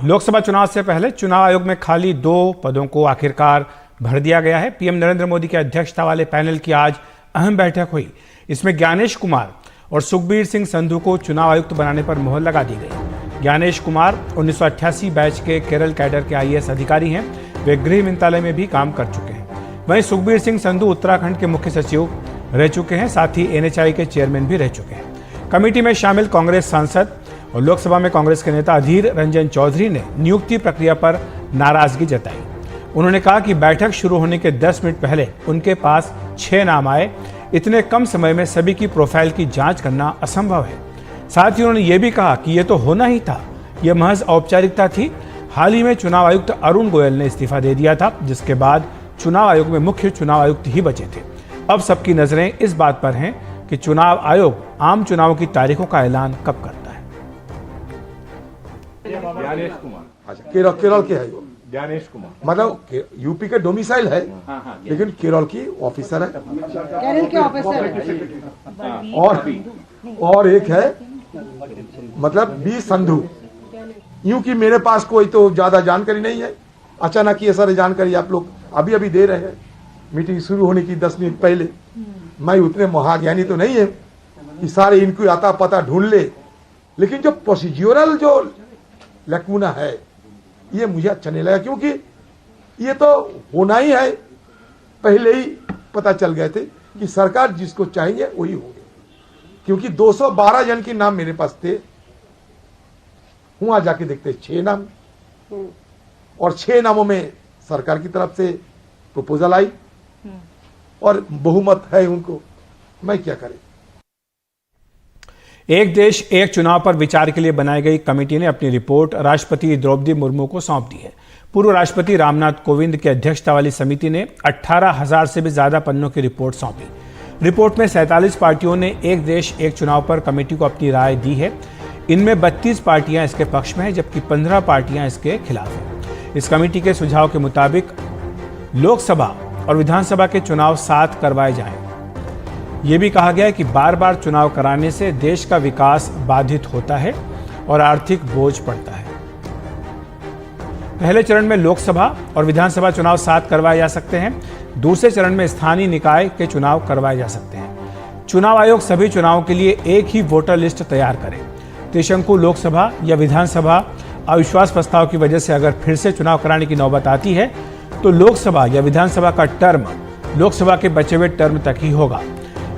लोकसभा चुनाव से पहले चुनाव आयोग में खाली 2 पदों को आखिरकार भर दिया गया है। पीएम नरेंद्र मोदी की अध्यक्षता वाले पैनल की आज अहम बैठक हुई। इसमें ज्ञानेश कुमार और सुखबीर सिंह संधू को चुनाव आयुक्त बनाने पर मुहर लगा दी गई। ज्ञानेश कुमार 1988 बैच के केरल कैडर के आईएएस अधिकारी हैं। वे गृह मंत्रालय में भी काम कर चुके हैं। वहीं सुखबीर सिंह संधू उत्तराखंड के मुख्य सचिव रह चुके हैं, साथ ही एनएचआई के चेयरमैन भी रह चुके हैं। कमेटी में शामिल कांग्रेस सांसद और लोकसभा में कांग्रेस के नेता अधीर रंजन चौधरी ने नियुक्ति प्रक्रिया पर नाराजगी जताई। उन्होंने कहा कि बैठक शुरू होने के 10 मिनट पहले उनके पास 6 नाम आए। इतने कम समय में सभी की प्रोफाइल की जांच करना असंभव है। साथ ही उन्होंने ये भी कहा कि यह तो होना ही था, यह महज औपचारिकता थी। हाल ही में चुनाव आयुक्त अरुण गोयल ने इस्तीफा दे दिया था, जिसके बाद चुनाव आयोग में मुख्य चुनाव आयुक्त ही बचे थे। अब सबकी नजरें इस बात पर हैं कि चुनाव आयोग आम चुनाव की तारीखों का ऐलान कब करता है। ज्ञानेश कुमार, अच्छा, केरल के है वो। ज्ञानेश कुमार मतलब यूपी के डोमिसाइल है, लेकिन केरल की ऑफिसर है। केरल के ऑफिसर और एक है मतलब बी संधू। यूं कि मेरे पास कोई तो ज्यादा जानकारी नहीं है। अचानक ये सारी जानकारी आप लोग अभी अभी दे रहे हैं, मीटिंग शुरू होने की 10 मिनट पहले। मैं उतने महाज्ञानी तो नहीं है कि सारे इनको आता पता ढूंढ ले, लेकिन जो प्रोसीड्यूरल जो लैकुना है ये मुझे अच्छा नहीं लगा, क्योंकि ये तो होना ही है। पहले ही पता चल गए थे कि सरकार जिसको चाहेंगे वही होंगे, क्योंकि 212 जन के नाम मेरे पास थे। वहां जाके देखते 6 नाम, और 6 नामों में सरकार की तरफ से प्रपोजल आई और बहुमत है उनको। मैं क्या करें। एक देश एक चुनाव पर विचार के लिए बनाई गई कमेटी ने अपनी रिपोर्ट राष्ट्रपति द्रौपदी मुर्मू को सौंप दी है। पूर्व राष्ट्रपति रामनाथ कोविंद की अध्यक्षता वाली समिति ने 18,000 से भी ज्यादा पन्नों की रिपोर्ट सौंपी। रिपोर्ट में 47 पार्टियों ने एक देश एक चुनाव पर कमेटी को अपनी राय दी है। इनमें 32 पार्टियां इसके पक्ष में हैं, जबकि 15 पार्टियां इसके खिलाफ हैं। इस कमेटी के सुझाव के मुताबिक लोकसभा और विधानसभा के चुनाव साथ करवाए जाएं। ये भी कहा गया है कि बार बार चुनाव कराने से देश का विकास बाधित होता है और आर्थिक बोझ पड़ता है। पहले चरण में लोकसभा और विधानसभा चुनाव साथ करवाए जा सकते हैं। दूसरे चरण में स्थानीय निकाय के चुनाव करवाए जा सकते हैं। चुनाव आयोग सभी चुनावों के लिए एक ही वोटर लिस्ट तैयार करे। त्रिशंकु लोकसभा या विधानसभा अविश्वास प्रस्ताव की वजह से अगर फिर से चुनाव कराने की नौबत आती है तो लोकसभा या विधानसभा का टर्म लोकसभा के बचे हुए टर्म तक ही होगा।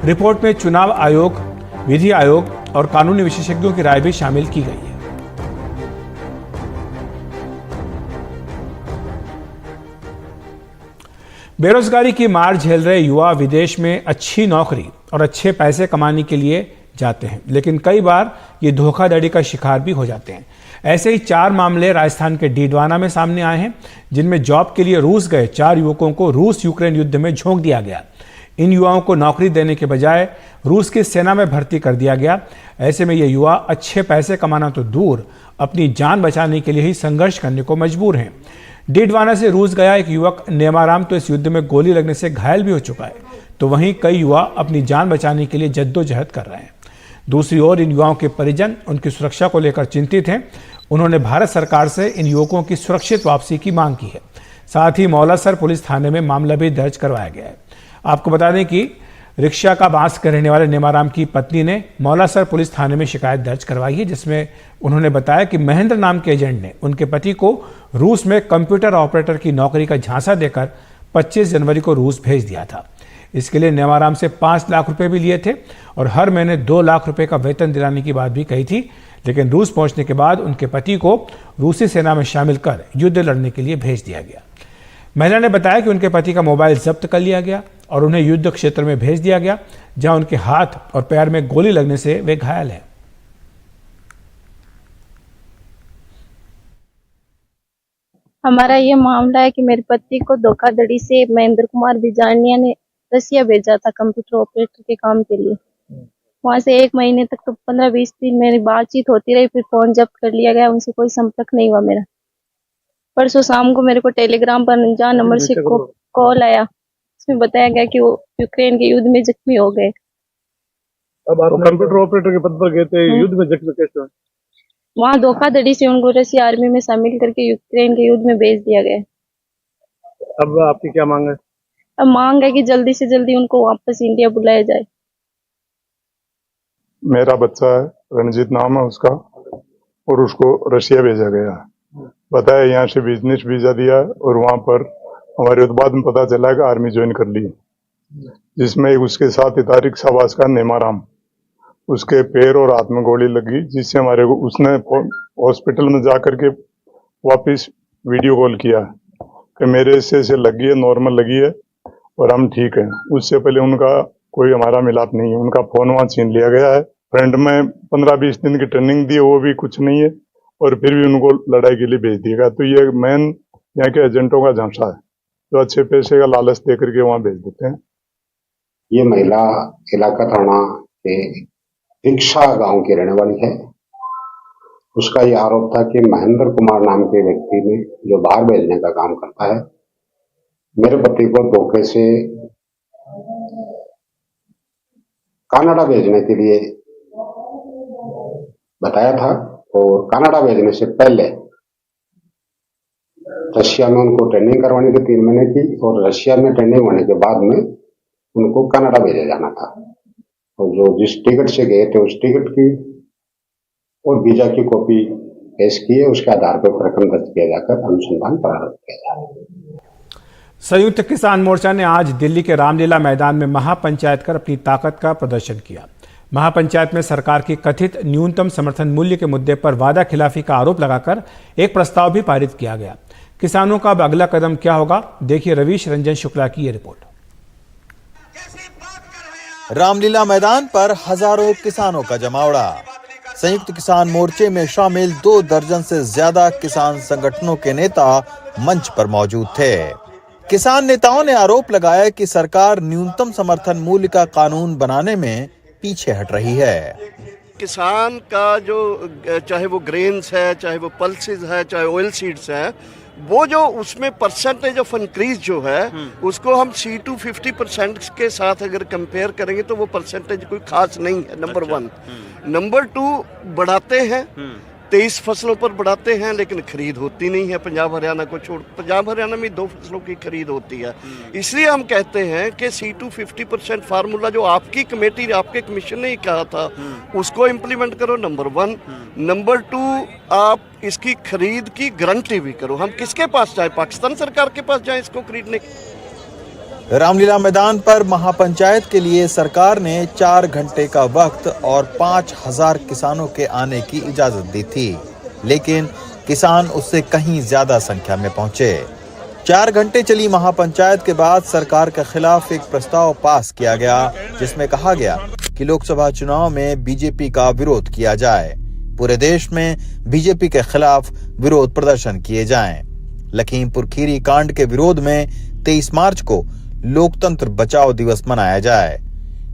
रिपोर्ट में चुनाव आयोग, विधि आयोग और कानूनी विशेषज्ञों की राय भी शामिल की गई है। बेरोजगारी की मार झेल रहे युवा विदेश में अच्छी नौकरी और अच्छे पैसे कमाने के लिए जाते हैं, लेकिन कई बार ये धोखाधड़ी का शिकार भी हो जाते हैं। ऐसे ही 4 मामले राजस्थान के डीडवाना में सामने आए हैं, जिनमें जॉब के लिए रूस गए 4 युवकों को रूस यूक्रेन युद्ध में झोंक दिया गया। इन युवाओं को नौकरी देने के बजाय रूस की सेना में भर्ती कर दिया गया। ऐसे में ये युवा अच्छे पैसे कमाना तो दूर, अपनी जान बचाने के लिए ही संघर्ष करने को मजबूर हैं। डीडवाना से रूस गया एक युवक नेमाराम तो इस युद्ध में गोली लगने से घायल भी हो चुका है, तो वहीं कई युवा अपनी जान बचाने के लिए जद्दोजहद कर रहे हैं। दूसरी ओर इन युवाओं के परिजन उनकी सुरक्षा को लेकर चिंतित हैं। उन्होंने भारत सरकार से इन युवकों की सुरक्षित वापसी की मांग की है। साथ ही मौलासर पुलिस थाने में मामला भी दर्ज करवाया गया है। आपको बता दें कि रिक्शा का बांस के रहने वाले नेमाराम की पत्नी ने मौलासर पुलिस थाने में शिकायत दर्ज करवाई है, जिसमें उन्होंने बताया कि महेंद्र नाम के एजेंट ने उनके पति को रूस में कंप्यूटर ऑपरेटर की नौकरी का झांसा देकर 25 जनवरी को रूस भेज दिया था। इसके लिए नेमाराम से 5 लाख रुपए भी लिए थे और हर महीने 2 लाख रुपए का वेतन दिलाने की बात भी कही थी, लेकिन रूस पहुंचने के बाद उनके पति को रूसी सेना में शामिल कर युद्ध लड़ने के लिए भेज दिया गया। महिला ने बताया कि उनके पति का मोबाइल जब्त कर लिया गया और उन्हें युद्ध क्षेत्र में भेज दिया गया, जहां उनके हाथ और पैर में गोली लगने से वे घायल हैं। हमारा ये मामला है कि मेरे पति को धोखाधड़ी से महेंद्र कुमार बिजारनिया ने रसिया भेजा था कंप्यूटर ऑपरेटर के काम के लिए। वहां से 1 महीने तक तो 15-20 दिन मेरी बातचीत होती रही, फिर फोन जब्त कर लिया गया। उनसे कोई संपर्क नहीं हुआ मेरा। परसों शाम को मेरे को टेलीग्राम पर अनजान नंबर से कॉल आया। उसमें बताया गया कि वो यूक्रेन के युद्ध में जख्मी हो गए। अब आप कंप्यूटर ऑपरेटर के पद पर गए थे, युद्ध में जख्मी कैसे हुए? वहाँ धोखाधड़ी से उनको रसिया आर्मी में शामिल करके यूक्रेन के युद्ध में भेज दिया गया। अब आपकी क्या मांग है? अब मांग है कि जल्दी से जल्दी उनको वापस इंडिया बुलाया जाए। मेरा बच्चा है, रणजीत नाम है उसका, और उसको रशिया भेजा गया है। बताया यहाँ से बिजनेस वीजा दिया है और वहाँ पर हमारे उत्पाद में पता चला कि आर्मी ज्वाइन कर ली, जिसमें उसके साथ तारिक शाबाश का नेमाराम, उसके पैर और हाथ में गोली लगी, जिससे हमारे को उसने हॉस्पिटल में जाकर के वापस वीडियो कॉल किया कि मेरे से लगी है, नॉर्मल लगी है और हम ठीक हैं। उससे पहले उनका कोई हमारा मिलाप नहीं है। उनका फोन वहाँ छीन लिया गया है। फ्रंट में 15-20 दिन की ट्रेनिंग दी है, वो भी कुछ नहीं है, और फिर भी उनको लड़ाई के लिए भेज दिएगा। तो ये मेन यहाँ के एजेंटों का झांसा है, जो अच्छे पैसे का लालच दे करके वहाँ भेज देते हैं। ये महिला इलाका थाना के रिक्शा गांव की रहने वाली है। उसका ये आरोप था कि महेंद्र कुमार नाम के व्यक्ति ने, जो बाहर भेजने का काम करता है, मेरे पति को धोखे से कनाडा भेजने के लिए बताया था, और कनाडा भेजने से पहले रशिया में उनको ट्रेनिंग करवानी थी 3 महीने की, और रशिया में ट्रेनिंग होने के बाद में उनको कनाडा भेजा जाना था। और जो जिस टिकट से गए थे उस टिकट की और वीजा की कॉपी पेश की है, उसके आधार पर प्रकरण दर्ज किया जाकर अनुसंधान प्रारंभ किया जा रहा है। संयुक्त किसान मोर्चा ने आज दिल्ली के रामलीला मैदान में महापंचायत कर अपनी ताकत का प्रदर्शन किया। महापंचायत में सरकार की कथित न्यूनतम समर्थन मूल्य के मुद्दे पर वादा खिलाफी का आरोप लगाकर एक प्रस्ताव भी पारित किया गया। किसानों का अब अगला कदम क्या होगा, देखिए रवीश रंजन शुक्ला की ये रिपोर्ट। रामलीला मैदान पर हजारों किसानों का जमावड़ा। संयुक्त किसान मोर्चे में शामिल 2 दर्जन से ज्यादा किसान संगठनों के नेता मंच पर मौजूद थे। किसान नेताओं ने आरोप लगाया कि सरकार न्यूनतम समर्थन मूल्य का कानून बनाने में पीछे हट रही है। किसान का जो, चाहे वो ग्रेन्स है, चाहे वो पल्सेस है, चाहे ऑयल सीड्स है, वो जो उसमें परसेंटेज ऑफ इंक्रीज जो है उसको हम C2 50% के साथ अगर कंपेयर करेंगे तो वो परसेंटेज कोई खास नहीं है, नंबर 1। नंबर 2, बढ़ाते हैं 23 फसलों पर बढ़ाते हैं, लेकिन खरीद होती नहीं है। पंजाब हरियाणा को छोड़, पंजाब हरियाणा में 2 फसलों की खरीद होती है। इसलिए हम कहते हैं कि C2 50% फार्मूला जो आपकी कमेटी, आपके कमीशन ने ही कहा था, उसको इम्प्लीमेंट करो, नंबर 1। नंबर 2, आप इसकी खरीद की गारंटी भी करो। हम किसके पास जाए? पाकिस्तान सरकार के पास जाए इसको खरीदने। रामलीला मैदान पर महापंचायत के लिए सरकार ने 4 घंटे का वक्त और 5000 किसानों के आने की इजाजत दी थी, लेकिन किसान उससे कहीं ज्यादा संख्या में पहुंचे। 4 घंटे चली महापंचायत के बाद सरकार के खिलाफ एक प्रस्ताव पास किया गया, जिसमें कहा गया कि लोकसभा चुनाव में बीजेपी का विरोध किया जाए, पूरे देश में बीजेपी के खिलाफ विरोध प्रदर्शन किए जाएं। लखीमपुर खीरी कांड के विरोध में 23 मार्च को लोकतंत्र बचाओ दिवस मनाया जाए।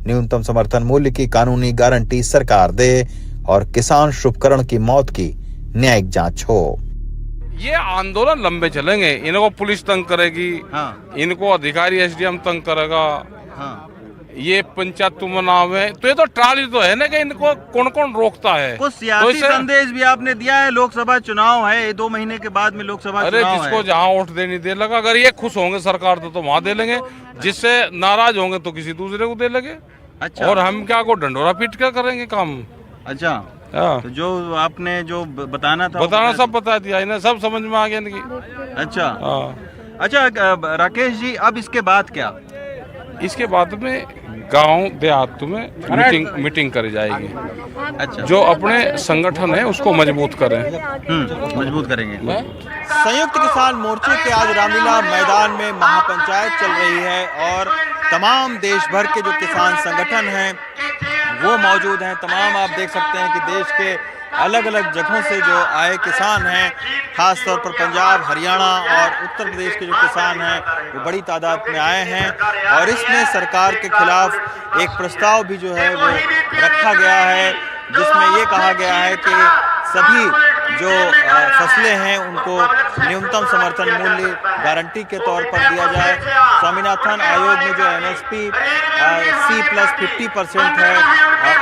न्यूनतम समर्थन मूल्य की कानूनी गारंटी सरकार दे और किसान शुभकरण की मौत की न्यायिक जांच हो। ये आंदोलन लंबे चलेंगे। इनको पुलिस तंग करेगी, इनको अधिकारी SDM तंग करेगा। ये पंचायत चुनाव है तो ये तो ट्राली तो है ना कि इनको कौन कौन रोकता है। कुछ सियासी संदेश भी आपने दिया है, लोकसभा चुनाव है, 2 महीने के बाद में लोकसभा चुनाव है। अरे जिसको जहाँ वोट देनी दे लगा, अगर ये खुश होंगे सरकार तो वहाँ दे लेंगे, जिससे नाराज होंगे तो किसी दूसरे को दे लेंगे। अच्छा, और हम क्या को डंडोरा पीट क्या करेंगे काम। अच्छा, तो जो आपने जो बताना था, बताना सब बता दिया, इन्हें सब समझ में आ गया इनकी। अच्छा, अच्छा राकेश जी, अब इसके बाद क्या? इसके बाद में गांव देहात में मीटिंग करी जाएगी। अच्छा, जो अपने संगठन है उसको मजबूत करें। मजबूत करेंगे। संयुक्त किसान मोर्चे के आज रामलीला मैदान में महापंचायत चल रही है और तमाम देश भर के जो किसान संगठन हैं वो मौजूद हैं। तमाम आप देख सकते हैं कि देश के अलग अलग जगहों से जो आए किसान हैं, खास तौर पर पंजाब, हरियाणा और उत्तर प्रदेश के जो किसान हैं वो बड़ी तादाद में आए हैं। और इसमें सरकार के खिलाफ एक प्रस्ताव भी जो है वो रखा गया है, जिसमें ये कहा गया है कि सभी जो फसलें हैं उनको न्यूनतम समर्थन मूल्य गारंटी के तौर पर दिया जाए। स्वामीनाथन आयोग में जो MSP C+50% है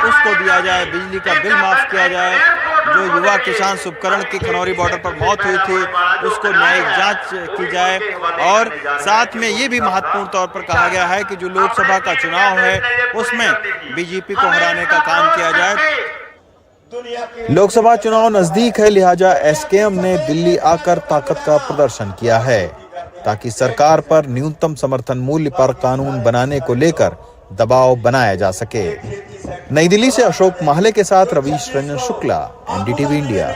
उसको दिया जाए, बिजली का बिल माफ किया जाए जो युवा किसान शुभकरण की खनौरी बॉर्डर पर मौत हुई थी उसको न्यायिक जांच की जाए और साथ में ये भी महत्वपूर्ण तौर पर कहा गया है कि जो लोकसभा का चुनाव है उसमें बीजेपी को हराने का काम किया जाए। लोकसभा चुनाव नजदीक है, लिहाजा एसकेएम ने दिल्ली आकर ताकत का प्रदर्शन किया है ताकि सरकार पर न्यूनतम समर्थन मूल्य पर कानून बनाने को लेकर दबाव बनाया जा सके। नई दिल्ली से अशोक माहले के साथ रवीश रंजन शुक्ला, एनडीटीवी इंडिया।